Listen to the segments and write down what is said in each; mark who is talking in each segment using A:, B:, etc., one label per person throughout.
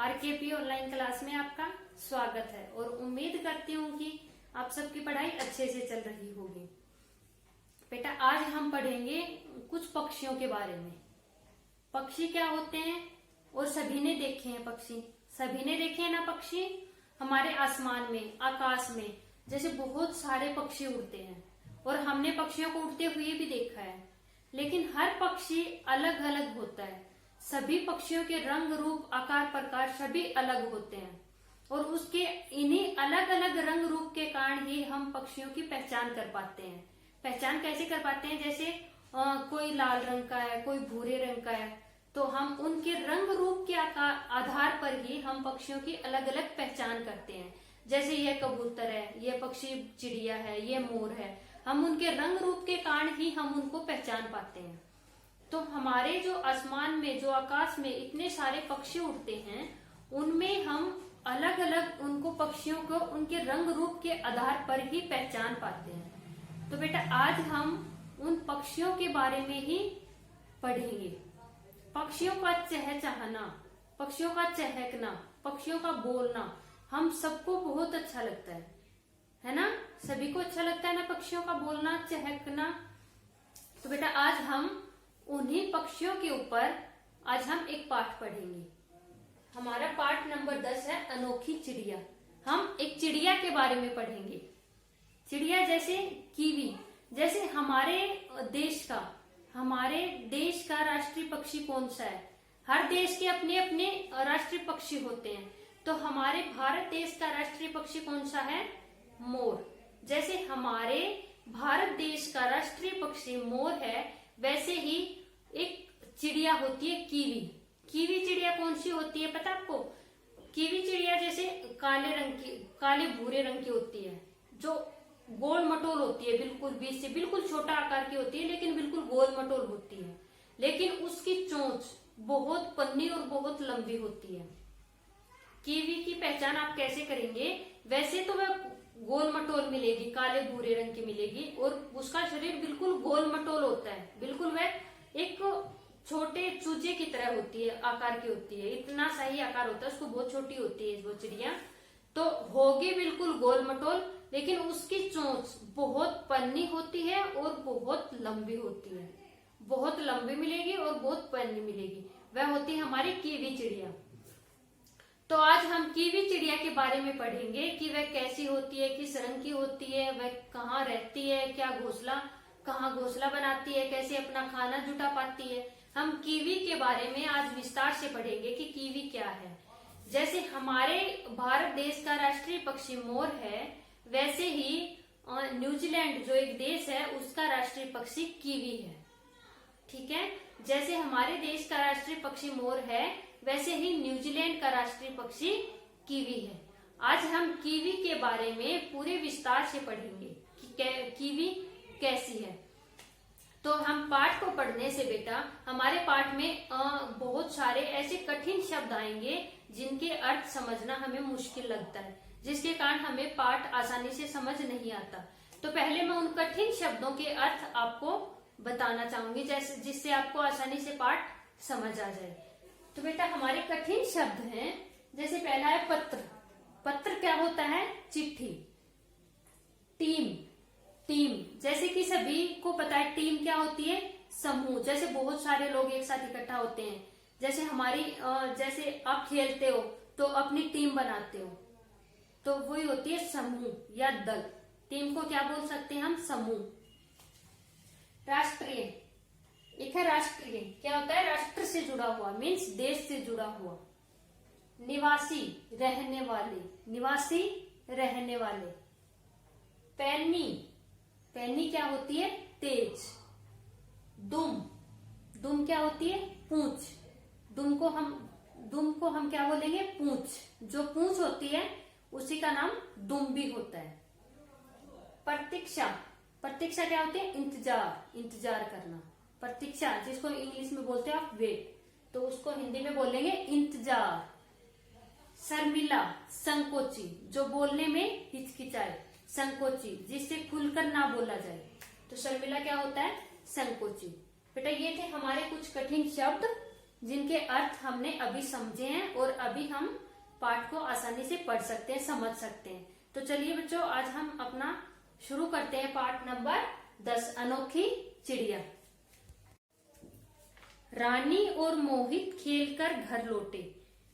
A: आरकेपी online class में आपका स्वागत है और उम्मीद करती हूँ कि आप सबकी पढ़ाई अच्छे से चल रही होगी। बेटा आज हम पढ़ेंगे कुछ पक्षियों के बारे में। पक्षी क्या होते हैं और सभी ने देखे हैं पक्षी, सभी ने देखे हैं ना पक्षी। हमारे आसमान में, आकाश में जैसे बहुत सारे पक्षी उड़ते हैं और हमने पक्षियों को उड़ते हुए भी देखा है, लेकिन हर पक्षी अलग अलग होता है। सभी पक्षियों के रंग रूप आकार प्रकार सभी अलग होते हैं और उसके इन्हीं अलग अलग रंग रूप के कारण ही हम पक्षियों की पहचान कर पाते हैं। पहचान कैसे कर पाते हैं? जैसे कोई लाल रंग का है, कोई भूरे रंग का है, तो हम उनके रंग रूप के आधार पर ही हम पक्षियों की अलग अलग पहचान करते हैं। जैसे ये कबूतर है, ये पक्षी चिड़िया है, ये मोर है, हम उनके रंग रूप के कारण ही हम उनको पहचान पाते हैं। तो हमारे जो आसमान में, जो आकाश में इतने सारे पक्षी उड़ते हैं, उनमें हम अलग अलग उनको पक्षियों को उनके रंग रूप के आधार पर ही पहचान पाते हैं। तो बेटा आज हम उन पक्षियों के बारे में ही पढ़ेंगे। पक्षियों का चहचहाना, पक्षियों का चहकना, पक्षियों का बोलना हम सबको बहुत अच्छा लगता है ना? सभी को अच्छा लगता है ना पक्षियों का बोलना, चहकना। तो बेटा आज हम उन्हीं पक्षियों के ऊपर आज हम एक पाठ पढ़ेंगे। हमारा पाठ नंबर 10 है अनोखी चिड़िया। हम एक चिड़िया के बारे में पढ़ेंगे। चिड़िया जैसे कीवी, जैसे हमारे देश का राष्ट्रीय पक्षी कौन सा है? हर देश के अपने अपने राष्ट्रीय पक्षी होते हैं। तो हमारे भारत देश का राष्ट्रीय पक्षी कौन सा है? मोर। जैसे हमारे भारत देश का राष्ट्रीय पक्षी मोर है, वैसे ही एक चिड़िया होती है कीवी। कीवी चिड़िया कौन सी होती है पता आपको? कीवी चिड़िया जैसे काले भूरे रंग की होती है, जो गोल मटोल होती है, बिल्कुल बीच से बिल्कुल छोटा आकार की होती है, लेकिन बिल्कुल गोल मटोल होती है। लेकिन उसकी चोंच बहुत पन्नी और बहुत लंबी होती है। कीवी की पहचान आप कैसे करेंगे? वैसे तो वह गोल मटोल मिलेगी, काले भूरे रंग की मिलेगी और उसका शरीर बिल्कुल गोल मटोल होता है। बिल्कुल वह एक छोटे चूजे की तरह होती है, आकार की होती है, इतना सा ही आकार होता है, उसको बहुत छोटी होती है वो चिड़िया। तो होगी बिल्कुल गोल मटोल, लेकिन उसकी चोंच बहुत पन्नी होती है और बहुत लंबी होती है। बहुत लंबी मिलेगी और बहुत पन्नी मिलेगी, वह होती है हमारी कीवी चिड़िया। तो आज हम कीवी चिड़िया के बारे में पढ़ेंगे कि वह कैसी होती है, किस रंग की होती है, वह कहाँ रहती है, कहाँ घोंसला बनाती है, कैसे अपना खाना जुटा पाती है। हम कीवी के बारे में आज विस्तार से पढ़ेंगे कि कीवी क्या है। जैसे हमारे भारत देश का राष्ट्रीय पक्षी मोर है, वैसे ही न्यूजीलैंड जो एक देश है उसका राष्ट्रीय पक्षी कीवी है। ठीक है, जैसे हमारे देश का राष्ट्रीय पक्षी मोर है, वैसे ही न्यूजीलैंड का राष्ट्रीय पक्षी कीवी है। आज हम कीवी के बारे में पूरे विस्तार से पढ़ेंगे कि कीवी कैसी है। तो हम पाठ को पढ़ने से बेटा हमारे पाठ में बहुत सारे ऐसे कठिन शब्द आएंगे जिनके अर्थ समझना हमें मुश्किल लगता है, जिसके कारण हमें पाठ आसानी से समझ नहीं आता। तो पहले मैं उन कठिन शब्दों के अर्थ आपको बताना चाहूंगी, जैसे जिससे आपको आसानी से पाठ समझ आ जाए। तो बेटा हमारे कठिन शब्द हैं, जैसे पहला है पत्र। पत्र क्या होता है? चिट्ठी। टीम, जैसे कि सभी को पता है टीम क्या होती है? समूह। जैसे बहुत सारे लोग एक साथ इकट्ठा होते हैं, जैसे जैसे आप खेलते हो तो अपनी टीम बनाते हो, तो वही होती है समूह या दल। टीम को क्या बोल सकते हैं हम? समूह। राष्ट्रीय, एक है राष्ट्रीय, क्या होता है? राष्ट्र से जुड़ा हुआ, मीन्स देश से जुड़ा हुआ। निवासी, रहने वाले। पैनी क्या होती है? तेज। दुम क्या होती है? पूंछ। दुम को हम क्या बोलेंगे? पूंछ। जो पूंछ होती है उसी का नाम दुम भी होता है। प्रतीक्षा क्या होती है? इंतजार करना। प्रतीक्षा जिसको इंग्लिश में बोलते हैं आप वेट, तो उसको हिंदी में बोलेंगे इंतजार। शर्मिला, संकोची, जो बोलने में हिचकिचाए, संकोची जिससे खुलकर ना बोला जाए, तो शर्मिला क्या होता है? संकोची। बेटा ये थे हमारे कुछ कठिन शब्द जिनके अर्थ हमने अभी समझे हैं और अभी हम पाठ को आसानी से पढ़ सकते हैं, समझ सकते हैं। तो चलिए बच्चों, आज हम अपना शुरू करते हैं पाठ नंबर 10, अनोखी चिड़िया। रानी और मोहित खेलकर घर लौटे।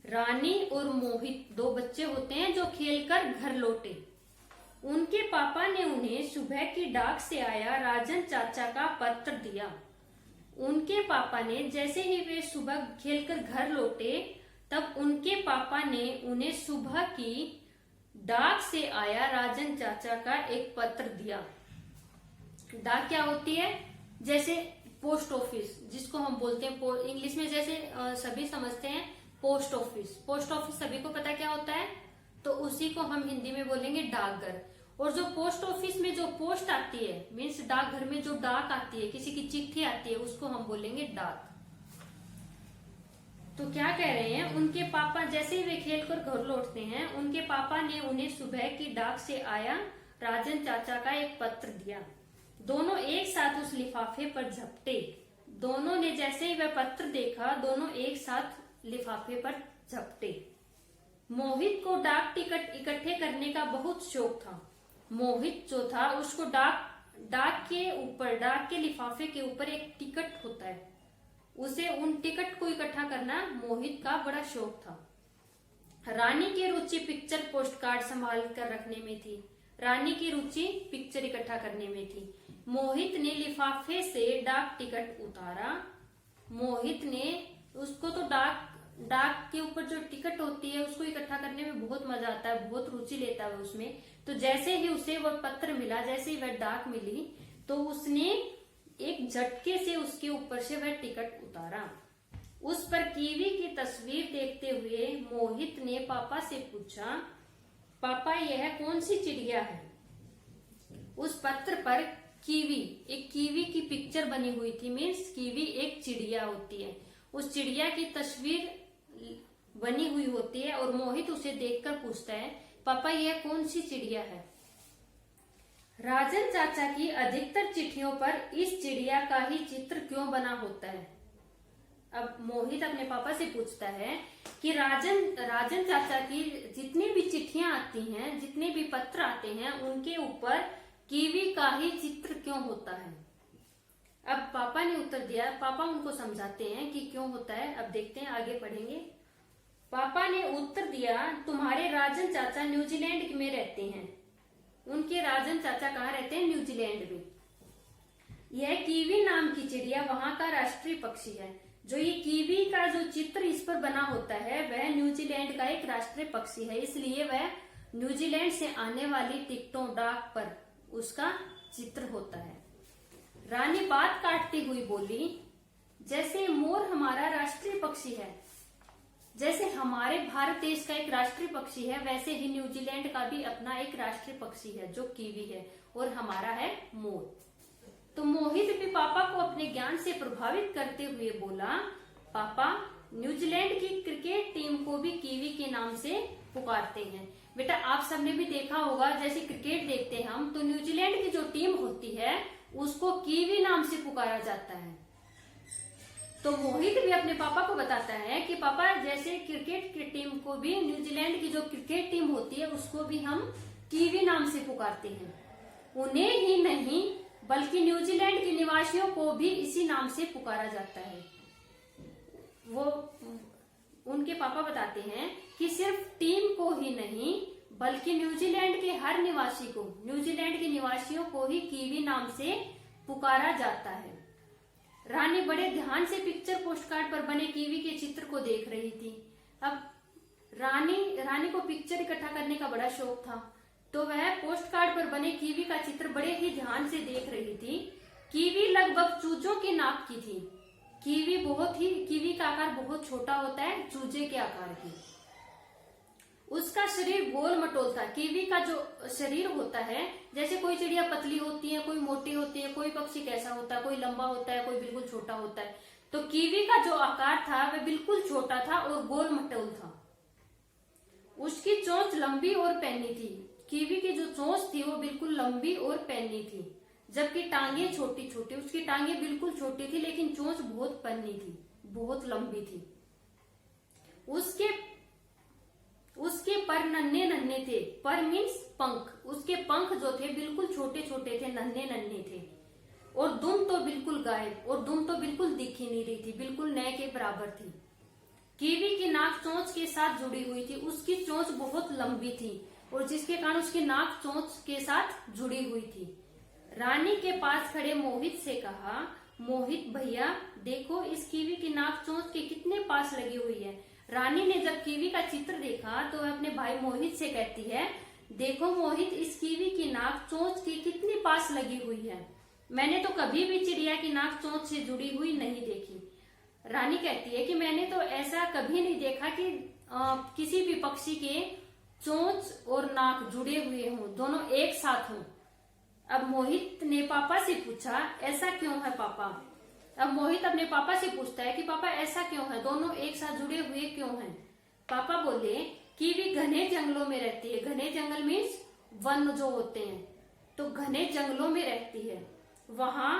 A: रानी और मोहित दो बच्चे होते हैं जो खेलकर घर लौटे। उनके पापा ने उन्हें सुबह की डाक से आया राजन चाचा का पत्र दिया। उनके पापा ने, जैसे ही वे सुबह खेलकर घर लौटे, तब उनके पापा ने उन्हें सुबह की डाक से आया राजन चाचा का एक पत्र दिया। डाक क्या होती है? जैसे पोस्ट ऑफिस, जिसको हम बोलते हैं इंग्लिश में, जैसे सभी समझते हैं पोस्ट ऑफिस। पोस्ट ऑफिस सभी को पता क्या होता है, तो उसी को हम हिंदी में बोलेंगे डाकघर। और जो पोस्ट ऑफिस में जो पोस्ट आती है, मीन्स डाकघर में जो डाक आती है, किसी की चिट्ठी आती है, उसको हम बोलेंगे डाक। तो क्या कह रहे हैं, उनके पापा जैसे ही वे खेलकर घर लौटते हैं, उनके पापा ने उन्हें सुबह की डाक से आया राजन चाचा का एक पत्र दिया। दोनों एक साथ उस लिफाफे पर झपटे। दोनों ने जैसे ही वह पत्र देखा, दोनों एक साथ लिफाफे पर झपटे। मोहित को डाक टिकट इकट्ठे करने का बहुत शौक था। मोहित जो था, उसको डाक के लिफाफे के ऊपर एक टिकट होता है, उसे उन टिकट को इकट्ठा करना मोहित का बड़ा शौक था। रानी की रुचि पिक्चर पोस्ट कार्ड संभाल कर रखने में थी। रानी की रुचि पिक्चर इकट्ठा करने में थी। मोहित ने लिफाफे से डाक टिकट उतारा। मोहित ने, उसको तो डाक के ऊपर जो टिकट होती है उसको इकट्ठा करने में बहुत मजा आता है, बहुत रुचि लेता है उसमें। तो जैसे ही उसे वह पत्र मिला, जैसे ही वह डाक मिली, तो उसने एक झटके से उसके ऊपर से वह टिकट उतारा। उस पर कीवी की तस्वीर देखते हुए मोहित ने पापा से पूछा, पापा यह कौन सी चिड़िया है? उस पत्र पर एक कीवी की पिक्चर बनी हुई थी। मीन्स कीवी एक चिड़िया होती है, उस चिड़िया की तस्वीर बनी हुई होती है। और मोहित उसे देखकर पूछता है, पापा यह कौन सी चिड़िया है? राजन चाचा की अधिकतर चिट्ठियों पर इस चिड़िया का ही चित्र क्यों बना होता है? अब मोहित अपने पापा से पूछता है कि राजन चाचा की जितनी भी चिट्ठियां आती हैं, जितने भी पत्र आते हैं, उनके ऊपर कीवी का ही चित्र क्यों होता है? अब पापा ने उत्तर दिया। पापा उनको समझाते हैं कि क्यों होता है। अब देखते हैं, आगे पढ़ेंगे। पापा ने उत्तर दिया, तुम्हारे राजन चाचा न्यूजीलैंड में रहते हैं। उनके राजन चाचा कहाँ रहते हैं? न्यूजीलैंड में। यह कीवी नाम की चिड़िया वहां का राष्ट्रीय पक्षी है। जो ये कीवी का जो चित्र इस पर बना होता है, वह न्यूजीलैंड का एक राष्ट्रीय पक्षी है, इसलिए वह न्यूजीलैंड से आने वाली टिकटों, डाक पर उसका चित्र होता है। रानी बात काटती हुई बोली, जैसे मोर हमारा राष्ट्रीय पक्षी है, जैसे हमारे भारत देश का एक राष्ट्रीय पक्षी है, वैसे ही न्यूजीलैंड का भी अपना एक राष्ट्रीय पक्षी है जो कीवी है, और हमारा है मोर। तो मोहित भी पापा को अपने ज्ञान से प्रभावित करते हुए बोला, पापा न्यूजीलैंड की क्रिकेट टीम को भी कीवी के नाम से पुकारते हैं। बेटा आप सबने भी देखा होगा, जैसे क्रिकेट देखते हैं हम, तो न्यूजीलैंड की जो टीम होती है उसको कीवी नाम से पुकारा जाता है। तो मोहित भी अपने पापा को बताता है कि पापा जैसे क्रिकेट की टीम को भी, न्यूजीलैंड की जो क्रिकेट टीम होती है उसको भी हम कीवी नाम से पुकारते हैं। उन्हें ही नहीं बल्कि न्यूजीलैंड के निवासियों को भी इसी नाम से पुकारा जाता है। वो उनके पापा बताते हैं कि सिर्फ टीम को ही नहीं बल्कि न्यूजीलैंड के हर निवासी को, न्यूजीलैंड के निवासियों को ही कीवी नाम से पुकारा जाता है। रानी बड़े ध्यान से पिक्चर पोस्टकार्ड पर बने कीवी के चित्र को देख रही थी। अब रानी को पिक्चर इकट्ठा करने का बड़ा शौक था, तो वह पोस्टकार्ड पर बने कीवी का चित्र बड़े ही ध्यान से देख रही थी। कीवी लगभग चूजों के नाप की थी। कीवी का आकार बहुत छोटा होता है, चूजे के आकार की। उसका शरीर गोल मटोल था। कीवी का जो शरीर होता है, जैसे कोई चिड़िया पतली होती है, कोई मोटी होती है, कोई पक्षी कैसा होता है, कोई लंबा होता है, कोई बिल्कुल छोटा होता है। तो कीवी का जो आकार था वह बिल्कुल छोटा था और गोल मटोल था। उसकी चोंच लंबी और पैनी थी। कीवी की जो चोंच थी वो बिल्कुल लंबी और पैनी थी, जबकि टांगे छोटी छोटी। उसकी टांगे बिल्कुल छोटी थी लेकिन चोंच बहुत पन्नी थी, बहुत लंबी थी। उसके पर नन्हे नन्हे थे। पर मीन्स पंख। उसके पंख जो थे बिल्कुल छोटे छोटे थे, नन्हे नन्हे थे। और दुम तो बिल्कुल गायब, और दुम तो बिल्कुल दिख ही नहीं रही थी, बिल्कुल नए के बराबर थी। कीवी की नाक चोंच के साथ जुड़ी हुई थी। उसकी चोंच बहुत लंबी थी और जिसके कारण उसकी नाक चोंच के साथ जुड़ी हुई थी। रानी के पास खड़े मोहित से कहा, मोहित भैया देखो, इस कीवी की नाक चोंच के कितने पास लगी हुई है। रानी ने जब कीवी का चित्र देखा तो वह अपने भाई मोहित से कहती है, देखो मोहित, इस कीवी की नाक चोंच के कितनी पास लगी हुई है। मैंने तो कभी भी चिड़िया की नाक चोंच से जुड़ी हुई नहीं देखी। रानी कहती है कि मैंने तो ऐसा कभी नहीं देखा कि किसी भी पक्षी के चोंच और नाक जुड़े हुए हों, दोनों एक साथ हों। अब मोहित ने पापा से पूछा, ऐसा क्यों है पापा? अब मोहित अपने पापा से पूछता है कि पापा ऐसा क्यों है, दोनों एक साथ जुड़े हुए क्यों हैं? पापा बोले, कीवी घने जंगलों में रहती है। घने जंगल मीन्स वन जो होते हैं, तो घने जंगलों में रहती है। वहां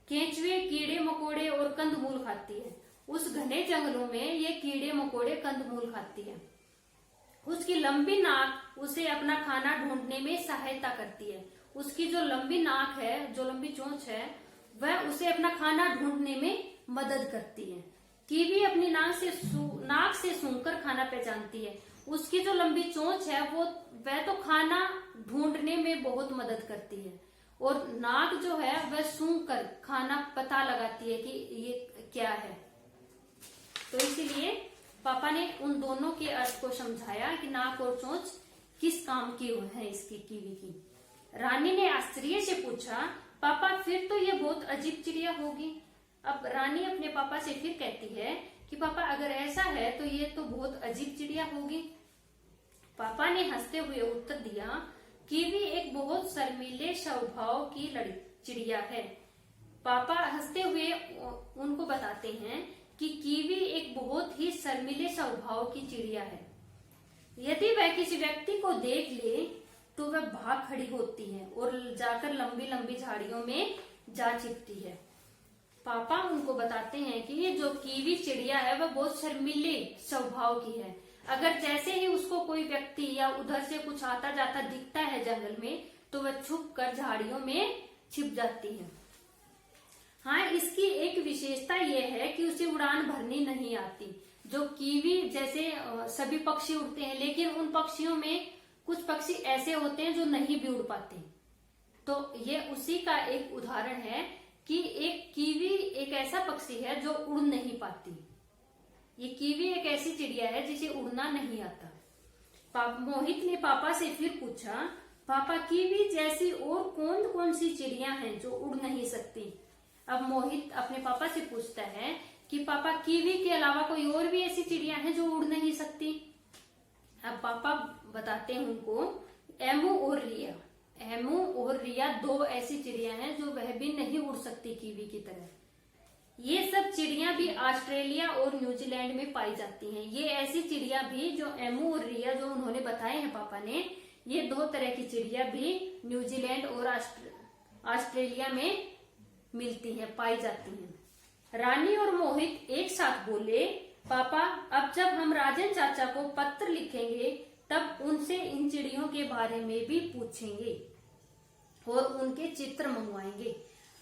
A: केंचुए, कीड़े मकोड़े और कंदमूल खाती है। उस घने जंगलों में ये कीड़े मकोड़े कंदमूल खाती है। उसकी लंबी नाक उसे अपना खाना ढूंढने में सहायता करती है। उसकी जो लंबी नाक है, जो लंबी चोंच है, वह उसे अपना खाना ढूंढने में मदद करती है। कीवी अपनी नाक से सूंघकर खाना पहचानती है। उसकी जो लंबी चोंच है वह तो खाना ढूंढने में बहुत मदद करती है, और नाक जो है वह सूंघकर खाना पता लगाती है कि ये क्या है। तो इसीलिए पापा ने उन दोनों के अर्थ को समझाया कि नाक और चोंच किस काम की है इसकी, कीवी की। रानी ने आश्चर्य से पूछा, पापा फिर तो ये बहुत अजीब चिड़िया होगी। अब रानी अपने पापा से फिर कहती है कि पापा अगर ऐसा है तो ये तो बहुत अजीब चिड़िया होगी। पापा ने हंसते हुए उत्तर दिया, कीवी एक बहुत शर्मीले स्वभाव की चिड़िया है। पापा हंसते हुए उनको बताते हैं कि कीवी एक बहुत ही शर्मीले स्वभाव की चिड़िया है। यदि वह किसी व्यक्ति को देख ले तो वह भाग खड़ी होती है और जाकर लंबी लंबी झाड़ियों में जा छिपती है। पापा उनको बताते हैं कि ये जो कीवी चिड़िया है वह बहुत शर्मीले स्वभाव की है। अगर जैसे ही उसको कोई व्यक्ति या उधर से कुछ आता जाता दिखता है जंगल में, तो वह छुप कर झाड़ियों में छिप जाती है। हाँ, इसकी एक विशेषता यह है कि उसे उड़ान भरनी नहीं आती। जो कीवी जैसे सभी पक्षी उड़ते हैं, लेकिन उन पक्षियों में कुछ पक्षी ऐसे होते हैं जो नहीं भी उड़ पाते। तो ये उसी का एक उदाहरण है कि एक कीवी एक ऐसा पक्षी है जो उड़ नहीं पाती। ये कीवी एक ऐसी चिड़िया है जिसे उड़ना नहीं आता। मोहित ने पापा से फिर पूछा, पापा कीवी जैसी और कौन कौन सी चिड़िया हैं जो उड़ नहीं सकती? अब मोहित अपने पापा से पूछता है कि पापा कीवी के अलावा कोई और भी ऐसी चिड़िया हैं जो उड़ नहीं सकती? अब पापा बताते हैं उनको, एमू और रिया। एमू और रिया दो ऐसी चिड़िया हैं जो वह भी नहीं उड़ सकती कीवी की तरह। ये सब चिड़िया भी ऑस्ट्रेलिया और न्यूजीलैंड में पाई जाती हैं। ये ऐसी चिड़िया भी जो एमू और रिया जो उन्होंने बताए हैं पापा ने, ये दो तरह की चिड़िया भी न्यूजीलैंड और ऑस्ट्रेलिया में मिलती हैं, पाई जाती हैं। रानी और मोहित एक साथ बोले, पापा अब जब हम राजन चाचा को पत्र लिखेंगे तब उनसे इन चिड़ियों के बारे में भी पूछेंगे और उनके चित्र मंगवाएंगे।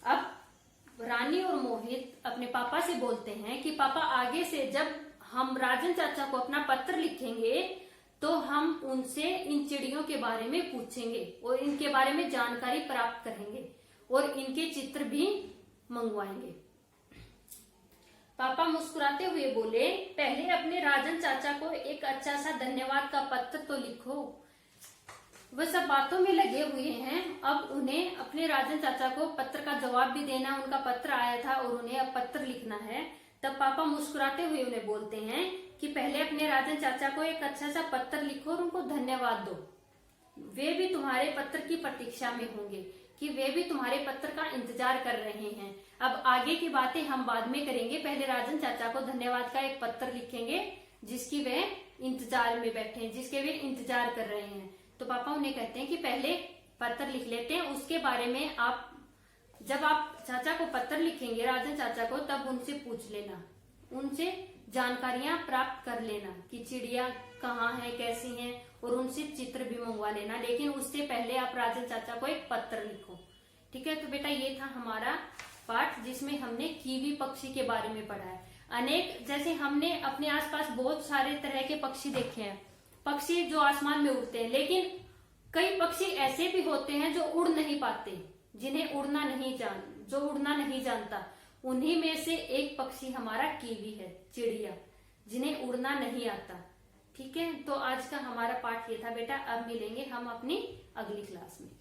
A: अब रानी और मोहित अपने पापा से बोलते हैं कि पापा आगे से जब हम राजन चाचा को अपना पत्र लिखेंगे तो हम उनसे इन चिड़ियों के बारे में पूछेंगे और इनके बारे में जानकारी प्राप्त करेंगे और इनके चित्र भी मंगवाएंगे। पापा मुस्कुराते हुए बोले, पहले अपने राजन चाचा को एक अच्छा सा धन्यवाद का पत्र तो लिखो। वह सब बातों में लगे हुए हैं। अब उन्हें अपने राजन चाचा को पत्र का जवाब भी देना, उनका पत्र आया था और उन्हें अब पत्र लिखना है। तब पापा मुस्कुराते हुए उन्हें बोलते हैं कि पहले अपने राजन चाचा को एक अच्छा सा पत्र लिखो और उनको धन्यवाद दो। वे भी तुम्हारे पत्र की प्रतीक्षा में होंगे, कि वे भी तुम्हारे पत्र का इंतजार कर रहे हैं। अब आगे की बातें हम बाद में करेंगे। पहले राजन चाचा को धन्यवाद का एक पत्र लिखेंगे जिसकी वे इंतजार में बैठे हैं, जिसके वे इंतजार कर रहे हैं। तो पापा उन्हें कहते हैं कि पहले पत्र लिख लेते हैं, उसके बारे में आप जब आप चाचा को पत्र लिखेंगे, राजन चाचा को, तब उनसे पूछ लेना, उनसे जानकारियां प्राप्त कर लेना कि चिड़िया कहाँ है, कैसी है, और उनसे चित्र भी मंगवा लेना। लेकिन उससे पहले आप राजन चाचा को एक पत्र लिखो। ठीक है, तो बेटा ये था हमारा पाठ जिसमें हमने कीवी पक्षी के बारे में पढ़ा है। अनेक, जैसे हमने अपने आसपास बहुत सारे तरह के पक्षी देखे हैं, पक्षी जो आसमान में उड़ते हैं, लेकिन कई पक्षी ऐसे भी होते हैं जो उड़ नहीं पाते, जिन्हें उड़ना नहीं जानता। उन्हीं में से एक पक्षी हमारा कीवी है, चिड़िया, जिन्हें उड़ना नहीं आता। ठीक है, तो आज का हमारा पाठ ये था बेटा। अब मिलेंगे हम अपनी अगली क्लास में।